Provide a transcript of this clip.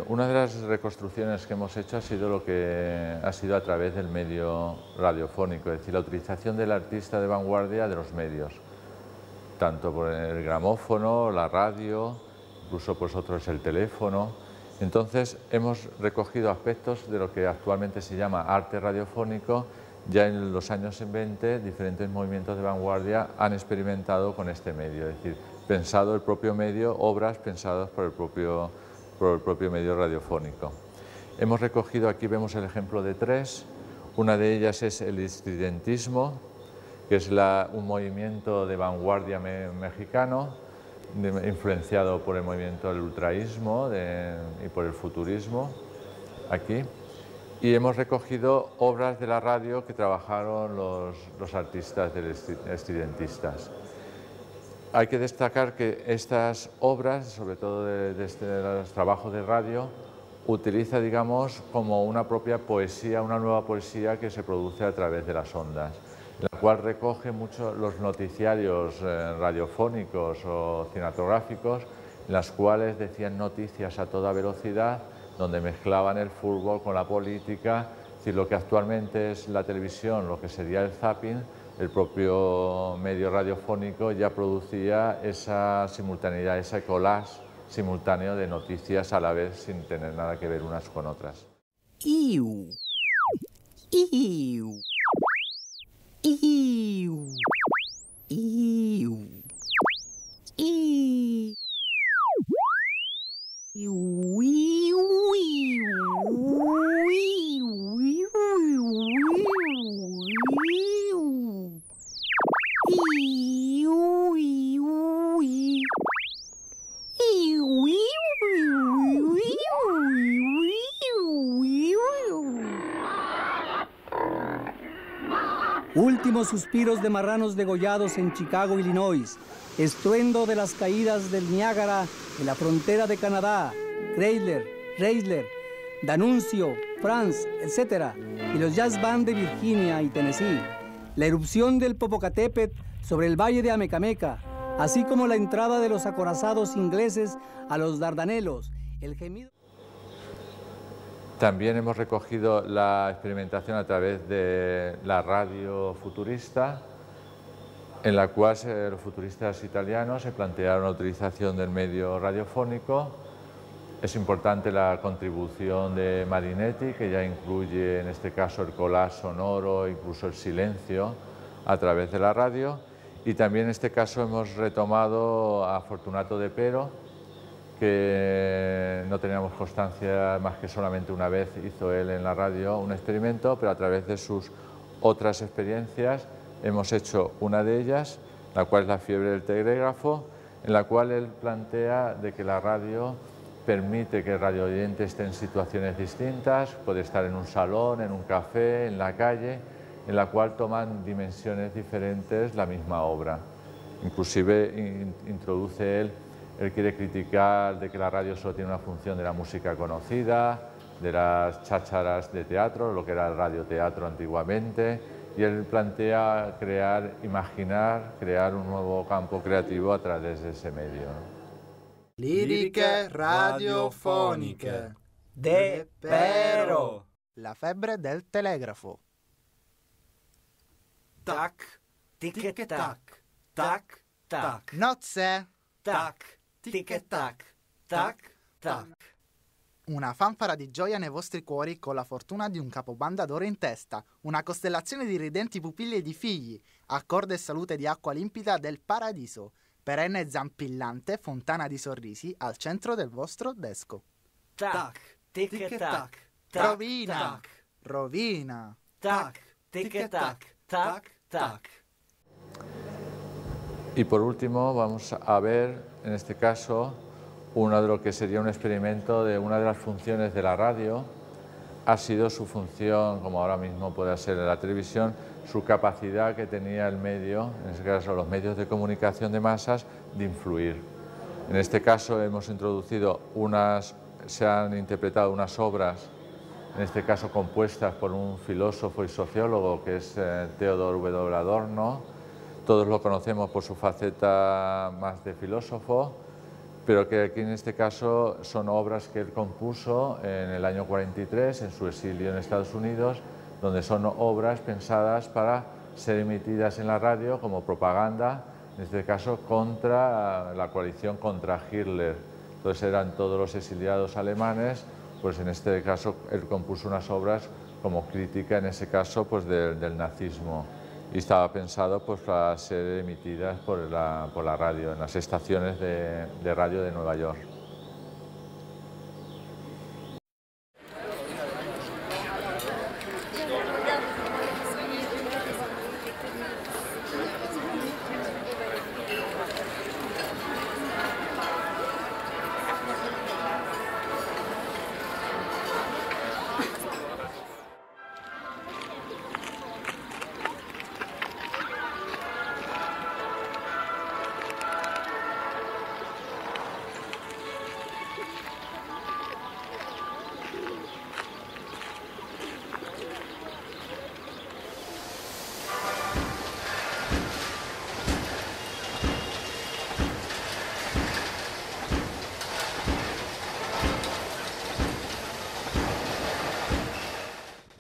Una de las reconstrucciones que hemos hecho ha sido a través del medio radiofónico, es decir, la utilización del artista de vanguardia de los medios, tanto por el gramófono, la radio, incluso pues otro es el teléfono. Entonces hemos recogido aspectos de lo que actualmente se llama arte radiofónico. Ya en los años 20 diferentes movimientos de vanguardia han experimentado con este medio, es decir, pensado el propio medio, obras pensadas por el propio medio radiofónico. Hemos recogido, aquí vemos el ejemplo de tres. Una de ellas es el estridentismo, que es un movimiento de vanguardia mexicano, influenciado por el movimiento del ultraísmo y por el futurismo, aquí. Y hemos recogido obras de la radio que trabajaron los artistas estridentistas. Hay que destacar que estas obras, sobre todo de los trabajos de radio, utiliza, digamos, como una propia poesía, una nueva poesía que se produce a través de las ondas, la cual recoge mucho los noticiarios radiofónicos o cinematográficos, en las cuales decían noticias a toda velocidad, donde mezclaban el fútbol con la política, es decir, lo que actualmente es la televisión, lo que sería el zapping, el propio medio radiofónico ya producía esa simultaneidad, ese collage simultáneo de noticias a la vez sin tener nada que ver unas con otras. Iu. Iu. Iu. Iu. Iu. Últimos suspiros de marranos degollados en Chicago, Illinois. Estruendo de las caídas del Niágara en la frontera de Canadá. Chrysler, D'Annunzio, France, etc. Y los jazz band de Virginia y Tennessee. La erupción del Popocatépetl sobre el valle de Amecameca, así como la entrada de los acorazados ingleses a los Dardanelos. El gemido... También hemos recogido la experimentación a través de la radio futurista, en la cual los futuristas italianos se plantearon la utilización del medio radiofónico. Es importante la contribución de Marinetti, que ya incluye en este caso el collage sonoro, incluso el silencio a través de la radio. Y también en este caso hemos retomado a Fortunato de Pero, que no teníamos constancia más que solamente una vez hizo él en la radio un experimento, pero a través de sus otras experiencias hemos hecho una de ellas, la cual es la fiebre del telégrafo, en la cual él plantea de que la radio permite que el radioyente esté en situaciones distintas, puede estar en un salón, en un café, en la calle, en la cual toman dimensiones diferentes la misma obra. Inclusive introduce él quiere criticar de que la radio solo tiene una función de la música conocida, de las chácharas de teatro, lo que era el radioteatro antiguamente, y él plantea crear un nuevo campo creativo a través de ese medio. Liriche radiofoniche de Pero. La febbre del telegrafo. Tac, tic-tac, tac, tac. Nozze. Tac, tic-tac, tac, tac. Una fanfara di gioia nei vostri cuori con la fortuna di un capobanda d'oro in testa, una costellazione di ridenti pupille di figli, accordo e salute di acqua limpida del paradiso, perenne zampillante fontana di sorrisi al centro del vostro desco. Tac, tic-tac, Rovina, tac, rovina. tac, tic-tac, tac, tac. Y por último vamos a ver, en este caso, uno de lo que sería un experimento de una de las funciones de la radio. Ha sido su función, como ahora mismo puede ser en la televisión, su capacidad que tenía el medio, en este caso los medios de comunicación de masas, de influir. En este caso hemos introducido se han interpretado unas obras, en este caso compuestas por un filósofo y sociólogo que es Theodor W. Adorno. Todos lo conocemos por su faceta más de filósofo, pero que aquí en este caso son obras que él compuso en el año 43 en su exilio en Estados Unidos, donde son obras pensadas para ser emitidas en la radio como propaganda, en este caso contra la coalición contra Hitler. Entonces eran todos los exiliados alemanes, pues en este caso él compuso unas obras como crítica, en ese caso, pues del nazismo, y estaba pensado pues para ser emitidas por la radio en las estaciones de radio de Nueva York.